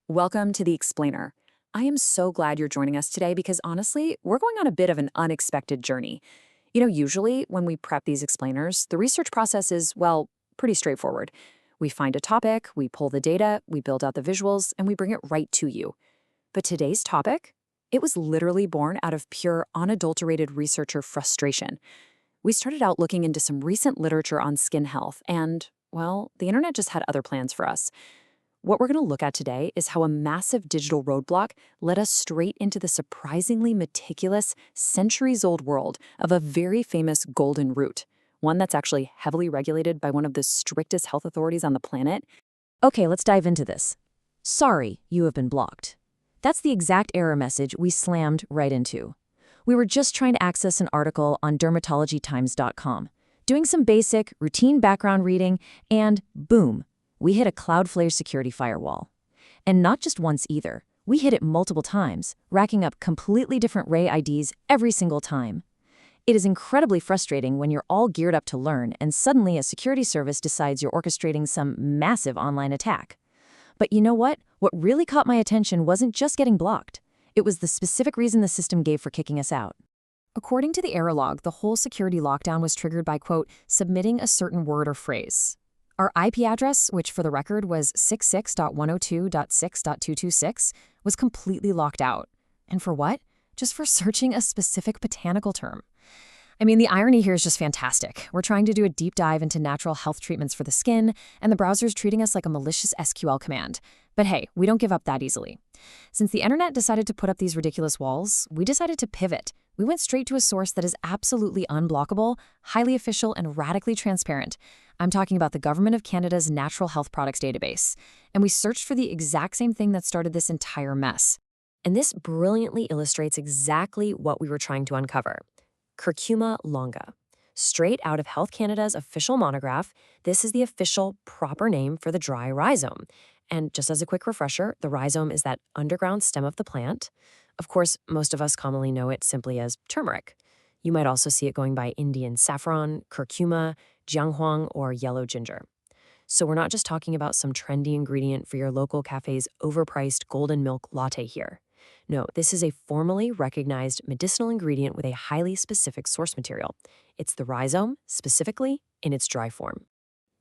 Welcome to The Explainer. I am so glad you're joining us today because honestly, we're going on a bit of an unexpected journey. Usually when we prep these explainers, the research process is, well, pretty straightforward. We find a topic, we pull the data, we build out the visuals, and we bring it right to you. But today's topic? It was literally born out of pure, unadulterated researcher frustration. We started out looking into some recent literature on skin health, and, well, the internet just had other plans for us. What we're going to look at today is how a massive digital roadblock led us straight into the surprisingly meticulous, centuries-old world of a very famous golden root, one that's actually heavily regulated by one of the strictest health authorities on the planet. Okay, let's dive into this. Sorry, you have been blocked. That's the exact error message we slammed right into. We were just trying to access an article on dermatologytimes.com, doing some basic, routine background reading, and boom, we hit a Cloudflare security firewall. And not just once either. We hit it multiple times, racking up completely different Ray IDs every single time. It is incredibly frustrating when you're all geared up to learn and suddenly a security service decides you're orchestrating some massive online attack. But you know what? What really caught my attention wasn't just getting blocked. It was the specific reason the system gave for kicking us out. According to the error log, the whole security lockdown was triggered by, quote, submitting a certain word or phrase. Our IP address, which for the record was 66.102.6.226, was completely locked out. And for what? Just for searching a specific botanical term. I mean, the irony here is just fantastic. We're trying to do a deep dive into natural health treatments for the skin, and the browser's treating us like a malicious SQL command. But hey, we don't give up that easily. Since the internet decided to put up these ridiculous walls, we decided to pivot. We went straight to a source that is absolutely unblockable, highly official, and radically transparent. I'm talking about the Government of Canada's Natural Health Products Database. And we searched for the exact same thing that started this entire mess. And this brilliantly illustrates exactly what we were trying to uncover. Curcuma longa. Straight out of Health Canada's official monograph, this is the official proper name for the dry rhizome. And just as a quick refresher, the rhizome is that underground stem of the plant. Of course, most of us commonly know it simply as turmeric. You might also see it going by Indian saffron, curcuma, jianghuang, or yellow ginger. So we're not just talking about some trendy ingredient for your local cafe's overpriced golden milk latte here. No, this is a formally recognized medicinal ingredient with a highly specific source material. It's the rhizome, specifically in its dry form.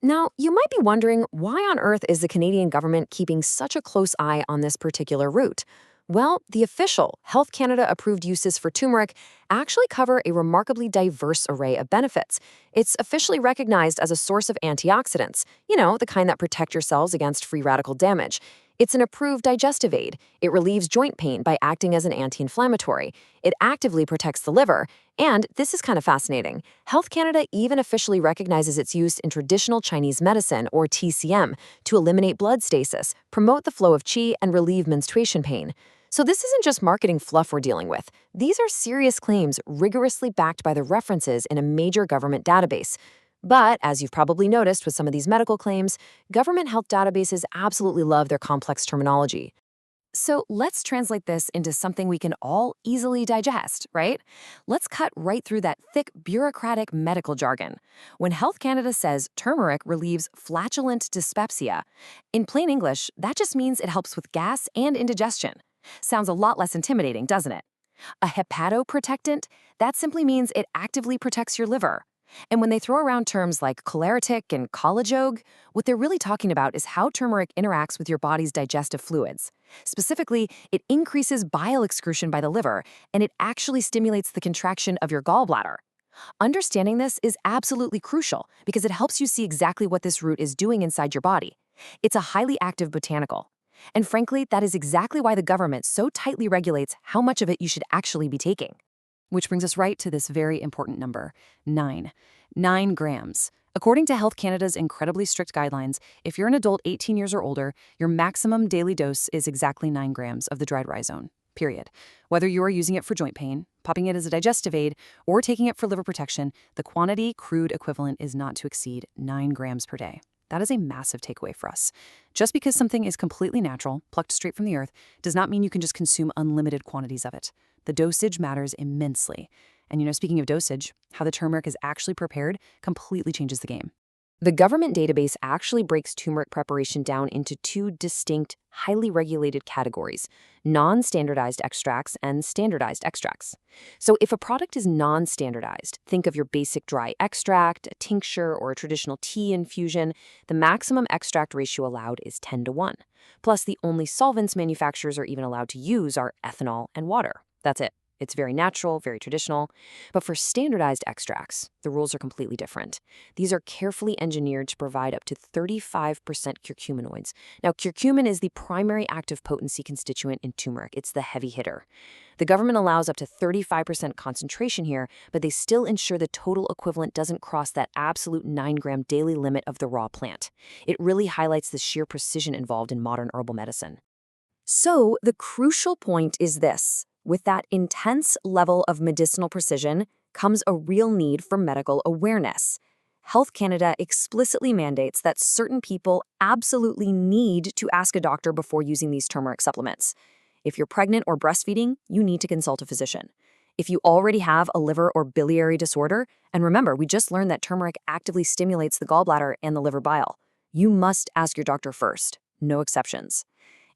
Now, you might be wondering, why on earth is the Canadian government keeping such a close eye on this particular root? Well, the official Health Canada-approved uses for turmeric actually cover a remarkably diverse array of benefits. It's officially recognized as a source of antioxidants, the kind that protect your cells against free radical damage. It's an approved digestive aid. It relieves joint pain by acting as an anti-inflammatory. It actively protects the liver. And this is kind of fascinating. Health Canada even officially recognizes its use in traditional Chinese medicine, or TCM, to eliminate blood stasis, promote the flow of qi, and relieve menstruation pain. So this isn't just marketing fluff we're dealing with. These are serious claims rigorously backed by the references in a major government database. But, as you've probably noticed with some of these medical claims, government health databases absolutely love their complex terminology. So let's translate this into something we can all easily digest, right? Let's cut right through that thick, bureaucratic medical jargon. When Health Canada says turmeric relieves flatulent dyspepsia, in plain English, that just means it helps with gas and indigestion. Sounds a lot less intimidating, doesn't it? A hepatoprotectant, that simply means it actively protects your liver. And when they throw around terms like choleretic and cholagogue, what they're really talking about is how turmeric interacts with your body's digestive fluids. Specifically, it increases bile excretion by the liver, and it actually stimulates the contraction of your gallbladder. Understanding this is absolutely crucial because it helps you see exactly what this root is doing inside your body. It's a highly active botanical. And frankly, that is exactly why the government so tightly regulates how much of it you should actually be taking. Which brings us right to this very important number, 9. 9 grams. According to Health Canada's incredibly strict guidelines, if you're an adult 18 years or older, your maximum daily dose is exactly 9 grams of the dried rhizome, period. Whether you are using it for joint pain, popping it as a digestive aid, or taking it for liver protection, the quantity crude equivalent is not to exceed 9 grams per day. That is a massive takeaway for us. Just because something is completely natural, plucked straight from the earth, does not mean you can just consume unlimited quantities of it. The dosage matters immensely. And speaking of dosage, how the turmeric is actually prepared completely changes the game. The government database actually breaks turmeric preparation down into two distinct, highly regulated categories: non-standardized extracts and standardized extracts. So if a product is non-standardized, think of your basic dry extract, a tincture, or a traditional tea infusion, the maximum extract ratio allowed is 10:1. Plus, the only solvents manufacturers are even allowed to use are ethanol and water. That's it. It's very natural, very traditional. But for standardized extracts, the rules are completely different. These are carefully engineered to provide up to 35% curcuminoids. Now, curcumin is the primary active potency constituent in turmeric. It's the heavy hitter. The government allows up to 35% concentration here, but they still ensure the total equivalent doesn't cross that absolute 9-gram daily limit of the raw plant. It really highlights the sheer precision involved in modern herbal medicine. So the crucial point is this. With that intense level of medicinal precision comes a real need for medical awareness. Health Canada explicitly mandates that certain people absolutely need to ask a doctor before using these turmeric supplements. If you're pregnant or breastfeeding, you need to consult a physician. If you already have a liver or biliary disorder, and remember, we just learned that turmeric actively stimulates the gallbladder and the liver bile, you must ask your doctor first. No exceptions.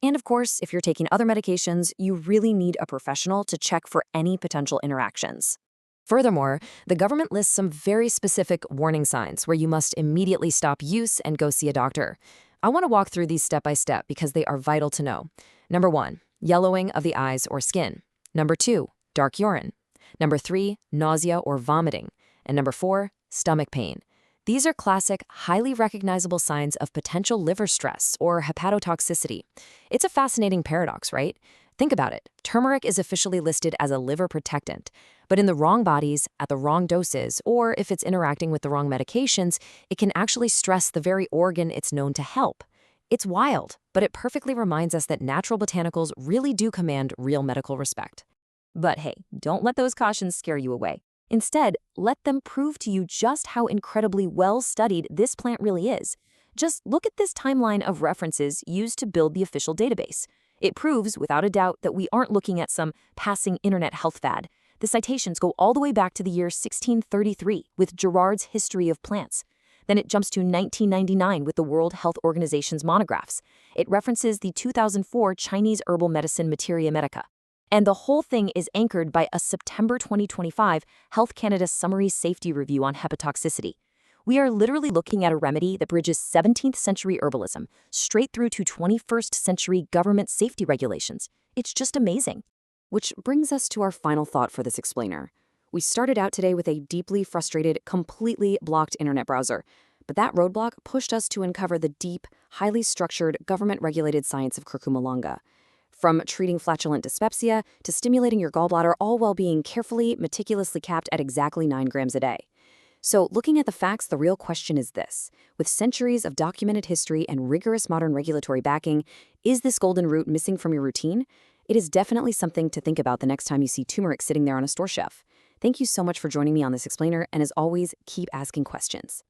And of course, if you're taking other medications, you really need a professional to check for any potential interactions. Furthermore, the government lists some very specific warning signs where you must immediately stop use and go see a doctor. I want to walk through these step by step because they are vital to know. Number 1, yellowing of the eyes or skin. Number 2, dark urine. Number 3, nausea or vomiting. And number 4, stomach pain. These are classic, highly recognizable signs of potential liver stress or hepatotoxicity. It's a fascinating paradox, right? Think about it. Turmeric is officially listed as a liver protectant, but in the wrong bodies, at the wrong doses, or if it's interacting with the wrong medications, it can actually stress the very organ it's known to help. It's wild, but it perfectly reminds us that natural botanicals really do command real medical respect. But hey, don't let those cautions scare you away. Instead, let them prove to you just how incredibly well-studied this plant really is. Just look at this timeline of references used to build the official database. It proves, without a doubt, that we aren't looking at some passing internet health fad. The citations go all the way back to the year 1633 with Gerard's History of Plants. Then it jumps to 1999 with the World Health Organization's monographs. It references the 2004 Chinese herbal medicine Materia Medica. And the whole thing is anchored by a September 2025 Health Canada Summary Safety Review on hepatotoxicity. We are literally looking at a remedy that bridges 17th century herbalism straight through to 21st century government safety regulations. It's just amazing. Which brings us to our final thought for this explainer. We started out today with a deeply frustrated, completely blocked internet browser, but that roadblock pushed us to uncover the deep, highly structured, government-regulated science of curcuma longa. From treating flatulent dyspepsia to stimulating your gallbladder, all while being carefully, meticulously capped at exactly 9 grams a day. So, looking at the facts, the real question is this. With centuries of documented history and rigorous modern regulatory backing, is this golden root missing from your routine? It is definitely something to think about the next time you see turmeric sitting there on a store shelf. Thank you so much for joining me on this explainer, and as always, keep asking questions.